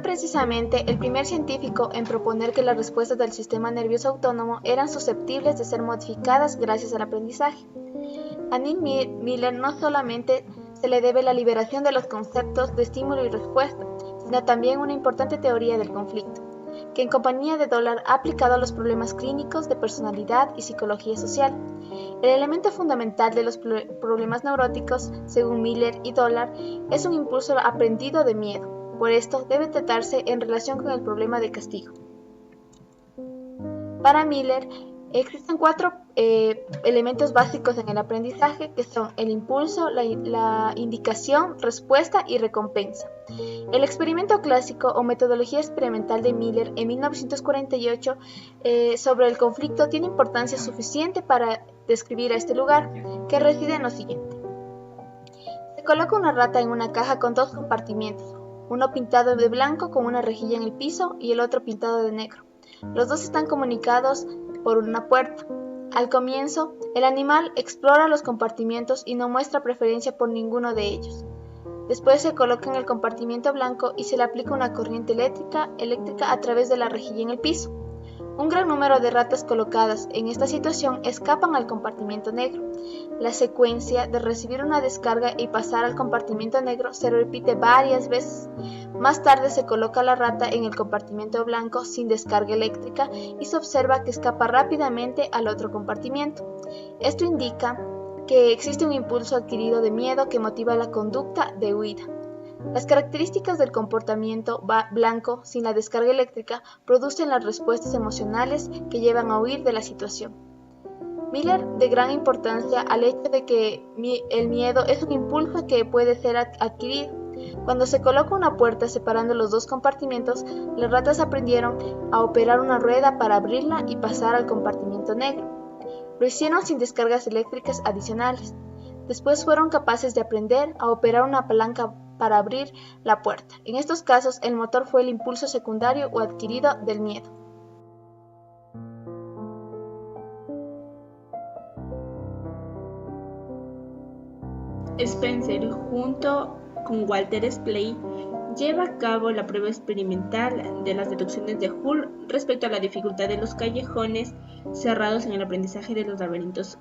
precisamente el primer científico en proponer que las respuestas del sistema nervioso autónomo eran susceptibles de ser modificadas gracias al aprendizaje. A Neil Miller no solamente se le debe la liberación de los conceptos de estímulo y respuesta, sino también una importante teoría del conflicto, que en compañía de Dollar ha aplicado a los problemas clínicos de personalidad y psicología social. El elemento fundamental de los problemas neuróticos, según Miller y Dollar, es un impulso aprendido de miedo. Por esto, debe tratarse en relación con el problema de castigo. Para Miller, existen cuatro elementos básicos en el aprendizaje, que son el impulso, la indicación, respuesta y recompensa. El experimento clásico o metodología experimental de Miller en 1948 sobre el conflicto tiene importancia suficiente para describir a este lugar, que reside en lo siguiente. Se coloca una rata en una caja con dos compartimientos, uno pintado de blanco con una rejilla en el piso y el otro pintado de negro. Los dos están comunicados por una puerta. Al comienzo, el animal explora los compartimientos y no muestra preferencia por ninguno de ellos. Después se coloca en el compartimiento blanco y se le aplica una corriente eléctrica a través de la rejilla en el piso. Un gran número de ratas colocadas en esta situación escapan al compartimiento negro. La secuencia de recibir una descarga y pasar al compartimiento negro se repite varias veces. Más tarde se coloca la rata en el compartimiento blanco sin descarga eléctrica y se observa que escapa rápidamente al otro compartimiento. Esto indica que existe un impulso adquirido de miedo que motiva la conducta de huida. Las características del comportamiento blanco sin la descarga eléctrica producen las respuestas emocionales que llevan a huir de la situación. Miller da gran importancia al hecho de que el miedo es un impulso que puede ser adquirido. Cuando se coloca una puerta separando los dos compartimientos, las ratas aprendieron a operar una rueda para abrirla y pasar al compartimiento negro. Lo hicieron sin descargas eléctricas adicionales. Después fueron capaces de aprender a operar una palanca para abrir la puerta. En estos casos, el motor fue el impulso secundario o adquirido del miedo. Spencer, junto con Walter Splay, lleva a cabo la prueba experimental de las deducciones de Hull respecto a la dificultad de los callejones cerrados en el aprendizaje de los laberintos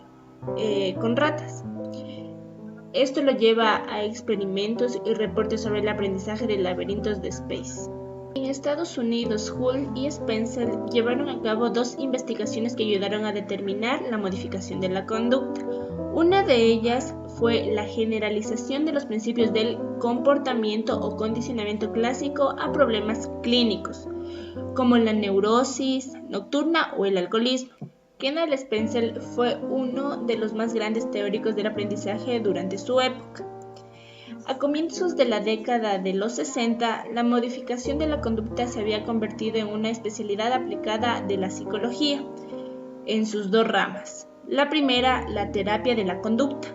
con ratas. Esto lo lleva a experimentos y reportes sobre el aprendizaje de laberintos de Space. En Estados Unidos, Hull y Spencer llevaron a cabo dos investigaciones que ayudaron a determinar la modificación de la conducta. Una de ellas fue la generalización de los principios del comportamiento o condicionamiento clásico a problemas clínicos, como la neurosis nocturna o el alcoholismo. Kendall Spencer fue uno de los más grandes teóricos del aprendizaje durante su época. A comienzos de la década de los 60, la modificación de la conducta se había convertido en una especialidad aplicada de la psicología, en sus dos ramas. La primera, la terapia de la conducta,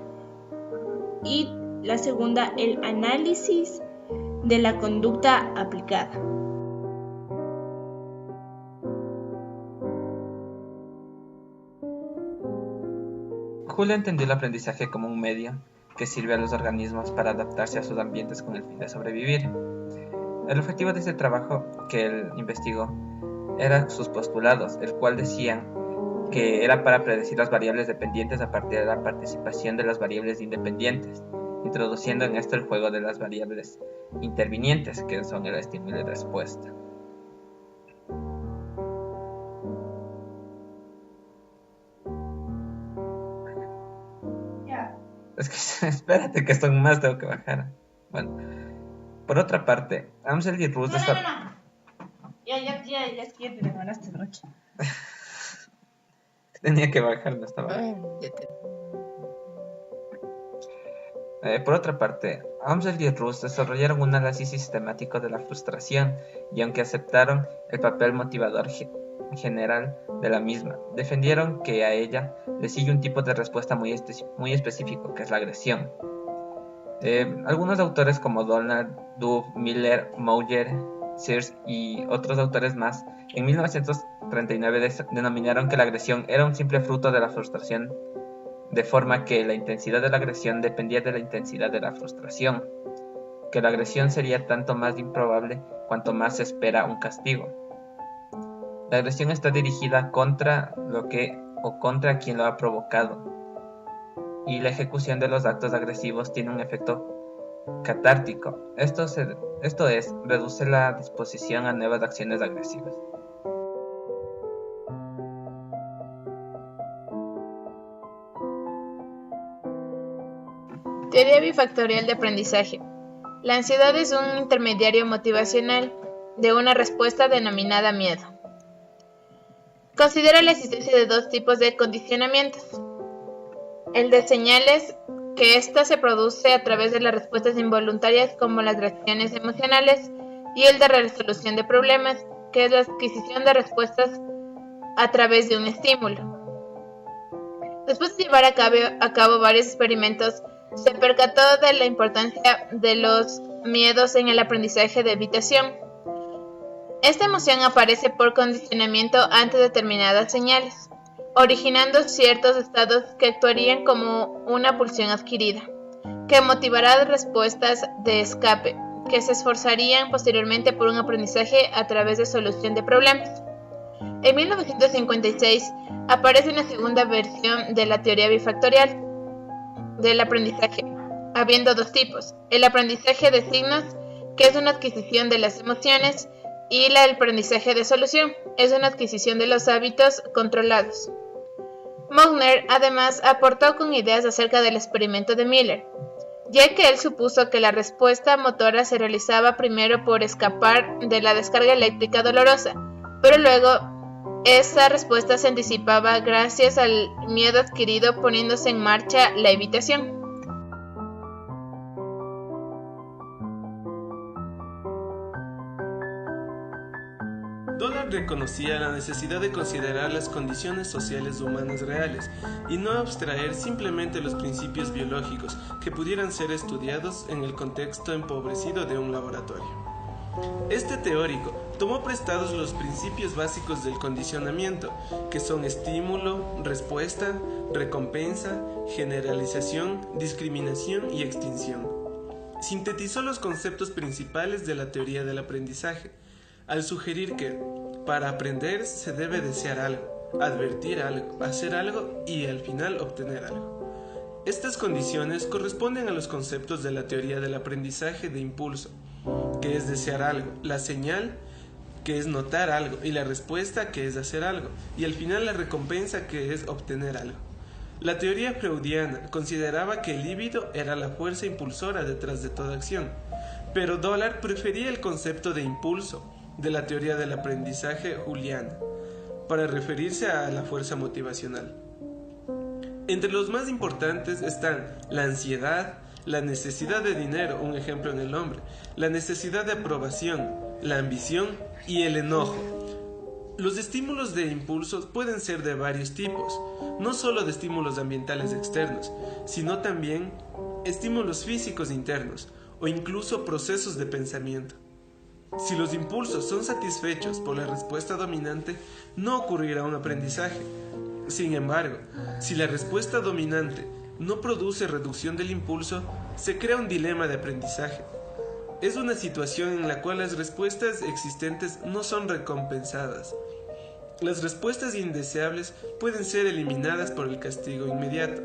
y la segunda, el análisis de la conducta aplicada. Hull entendió el aprendizaje como un medio que sirve a los organismos para adaptarse a sus ambientes con el fin de sobrevivir. El objetivo de este trabajo que él investigó eran sus postulados, el cual decían que era para predecir las variables dependientes a partir de la participación de las variables independientes, introduciendo en esto el juego de las variables intervinientes, que son el estímulo y respuesta. Es que espérate que esto más tengo que bajar. Bueno, por otra parte, Amsel y Ruth Ya es que te demoraste mucho. Tenía que bajar, no estaba. Por otra parte, Amsel y Ruth desarrollaron un análisis sistemático de la frustración y aunque aceptaron el papel motivador general de la misma, defendieron que a ella le sigue un tipo de respuesta muy específico, que es la agresión. Algunos autores como Donald, Dove, Miller, Mauger, Sears y otros autores más, en 1939 denominaron que la agresión era un simple fruto de la frustración, de forma que la intensidad de la agresión dependía de la intensidad de la frustración, que la agresión sería tanto más improbable cuanto más se espera un castigo. La agresión está dirigida contra lo que o contra quien lo ha provocado, y la ejecución de los actos agresivos tiene un efecto catártico. Esto es, reduce la disposición a nuevas acciones agresivas. Teoría bifactorial de aprendizaje. La ansiedad es un intermediario motivacional de una respuesta denominada miedo. Considera la existencia de dos tipos de condicionamientos. El de señales, que ésta se produce a través de las respuestas involuntarias como las reacciones emocionales, y el de resolución de problemas, que es la adquisición de respuestas a través de un estímulo. Después de llevar a cabo varios experimentos, se percató de la importancia de los miedos en el aprendizaje de evitación. Esta emoción aparece por condicionamiento ante determinadas señales, originando ciertos estados que actuarían como una pulsión adquirida, que motivará respuestas de escape, que se esforzarían posteriormente por un aprendizaje a través de solución de problemas. En 1956 aparece una segunda versión de la teoría bifactorial del aprendizaje, habiendo dos tipos: el aprendizaje de signos, que es una adquisición de las emociones, y el aprendizaje de solución, es una adquisición de los hábitos controlados. Mogner además aportó con ideas acerca del experimento de Miller, ya que él supuso que la respuesta motora se realizaba primero por escapar de la descarga eléctrica dolorosa, pero luego esa respuesta se disipaba gracias al miedo adquirido, poniéndose en marcha la evitación. Dollard reconocía la necesidad de considerar las condiciones sociales humanas reales y no abstraer simplemente los principios biológicos que pudieran ser estudiados en el contexto empobrecido de un laboratorio. Este teórico tomó prestados los principios básicos del condicionamiento, que son estímulo, respuesta, recompensa, generalización, discriminación y extinción. Sintetizó los conceptos principales de la teoría del aprendizaje, al sugerir que, para aprender, se debe desear algo, advertir algo, hacer algo y, al final, obtener algo. Estas condiciones corresponden a los conceptos de la teoría del aprendizaje de impulso, que es desear algo, la señal, que es notar algo, y la respuesta, que es hacer algo, y al final la recompensa, que es obtener algo. La teoría freudiana consideraba que el líbido era la fuerza impulsora detrás de toda acción, pero Dollard prefería el concepto de impulso de la teoría del aprendizaje juliana para referirse a la fuerza motivacional. Entre los más importantes están la ansiedad, la necesidad de dinero, un ejemplo en el hombre, la necesidad de aprobación, la ambición y el enojo. Los estímulos de impulsos pueden ser de varios tipos, no solo de estímulos ambientales externos, sino también estímulos físicos internos o incluso procesos de pensamiento. Si los impulsos son satisfechos por la respuesta dominante, no ocurrirá un aprendizaje. Sin embargo, si la respuesta dominante no produce reducción del impulso, se crea un dilema de aprendizaje. Es una situación en la cual las respuestas existentes no son recompensadas. Las respuestas indeseables pueden ser eliminadas por el castigo inmediato.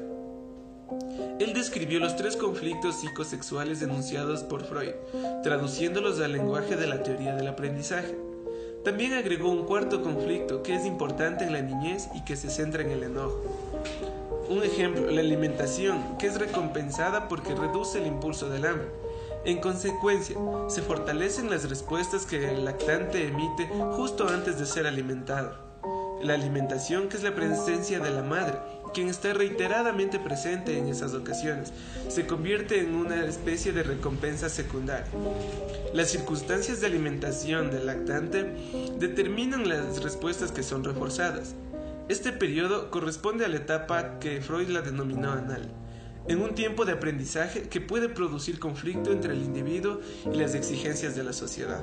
Él describió los 3 conflictos psicosexuales denunciados por Freud, traduciéndolos al lenguaje de la teoría del aprendizaje. También agregó un 4º conflicto que es importante en la niñez y que se centra en el enojo. Un ejemplo, la alimentación, que es recompensada porque reduce el impulso del hambre. En consecuencia, se fortalecen las respuestas que el lactante emite justo antes de ser alimentado. La alimentación, que es la presencia de la madre, quien está reiteradamente presente en esas ocasiones, se convierte en una especie de recompensa secundaria. Las circunstancias de alimentación del lactante determinan las respuestas que son reforzadas. Este periodo corresponde a la etapa que Freud la denominó anal, en un tiempo de aprendizaje que puede producir conflicto entre el individuo y las exigencias de la sociedad.